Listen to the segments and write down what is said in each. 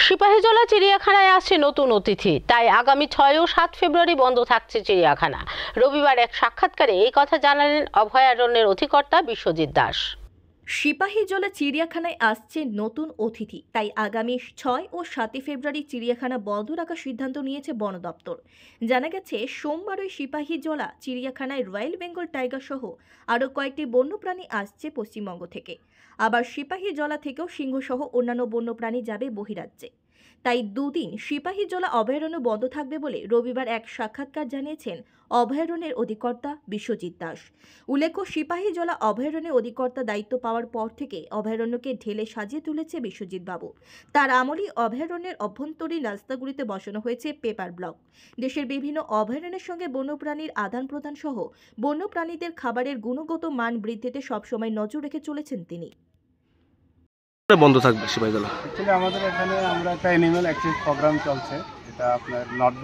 সিপাহীজলা চিড়িয়াখানায় আসছে নতুন অতিথি, তাই আগামী 6 ও 7 ফেব্রুয়ারি বন্ধ থাকছে চিড়িয়াখানা। রবিবার এক সাক্ষাৎকারে এই কথা জানালেন অভয়ারণ্যের অধিকর্তা বিশ্বজিৎ দাস। সিপাহীজলা চিড়িয়াখানায় আসছে নতুন অতিথি, তাই আগামী 6 ও 7 ফেব্রুয়ারি চিড়িয়াখানা বন্ধ রাখার সিদ্ধান্ত নিয়েছে বন দপ্তর। জানা গেছে, সোমবার ওই সিপাহীজলা চিড়িয়াখানায় রয়্যাল বেঙ্গল টাইগার সহ আরও কয়েকটি বন্যপ্রাণী আসছে পশ্চিমবঙ্গ থেকে। আবার সিপাহীজলা থেকেও সিংহ সহ অন্যান্য বন্যপ্রাণী যাবে বহিরাজ্যে। তাই দুদিন সিপাহীজলা অভয়ারণ্য বন্ধ থাকবে বলে রবিবার এক সাক্ষাৎকার জানিয়েছেন অভয়ারণ্যের অধিকর্তা বিশ্বজিৎ দাস। উল্লেখ্য, সিপাহীজলা অভয়ারণ্যের অধিকর্তা দায়িত্ব পাওয়ার পর থেকে অভয়ারণ্যকে ঢেলে সাজিয়ে তুলেছে বিশ্বজিৎ বাবু। তার আমলেই অভয়ারণ্যের অভ্যন্তরীণ রাস্তাগুলিতে বসানো হয়েছে পেপার ব্লক। দেশের বিভিন্ন অভয়ারণ্যের সঙ্গে বন্যপ্রাণীর আদান প্রদান সহ বন্যপ্রাণীদের খাবারের গুণগত মান বৃদ্ধিতে সবসময় নজর রেখে চলেছেন তিনি। বন্ধ থাকবে সিপাহীজলা? অ্যাকচুয়ালি আমাদের এখানে আমরা একটা অ্যানিম্যাল এক্সচেঞ্জ প্রোগ্রাম চলছে, এটা আপনার নর্থ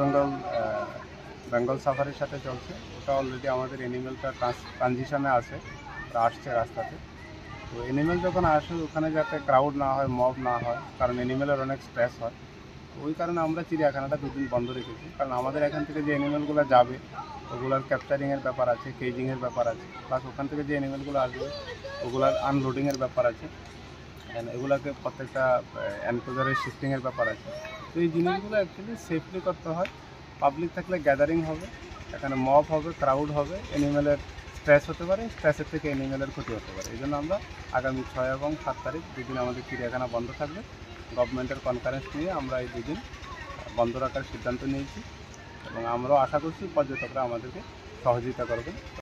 বেঙ্গল সাফারির সাথে চলছে। ওটা অলরেডি আমাদের অ্যানিম্যালটা ট্রানজিশনে আছে, আসছে রাস্তাতে। তো অ্যানিম্যাল যখন আসে ওখানে যাতে ক্রাউড না হয়, মব না হয়, কারণ অ্যানিম্যালের অনেক স্ট্রেস হয়। ওই কারণে আমরা চিড়িয়াখানাটা দুদিন বন্ধ রেখেছি, কারণ আমাদের এখান থেকে যে অ্যানিম্যালগুলো যাবে ওগুলোর ক্যাপচারিংয়ের ব্যাপার আছে, কেজিংয়ের ব্যাপার আছে, প্লাস ওখান থেকে যে অ্যানিম্যালগুলো আসবে ওগুলোর আনলোডিংয়ের ব্যাপার আছে, এগুলোকে প্রত্যেকটা এনক্লোজারের শিফটিংয়ের ব্যাপার আছে। তো এই জিনিসগুলো অ্যাকচুয়ালি সেফলি করতে হয়। পাবলিক থাকলে গ্যাদারিং হবে, এখানে মব হবে, ক্রাউড হবে, অ্যানিম্যালের স্ট্রেস হতে পারে, স্ট্রেসের থেকে অ্যানিম্যালের ক্ষতি হতে পারে। এই জন্য আমরা আগামী 6 এবং 7 তারিখ দুদিন আমাদের চিড়িয়াখানা বন্ধ থাকবে। গভর্নমেন্টের কনফারেন্স নিয়ে আমরা এই দুদিন বন্ধ রাখার সিদ্ধান্ত নিয়েছি এবং আমরাও আশা করছি পর্যটকরা আমাদেরকে সহযোগিতা করবেন।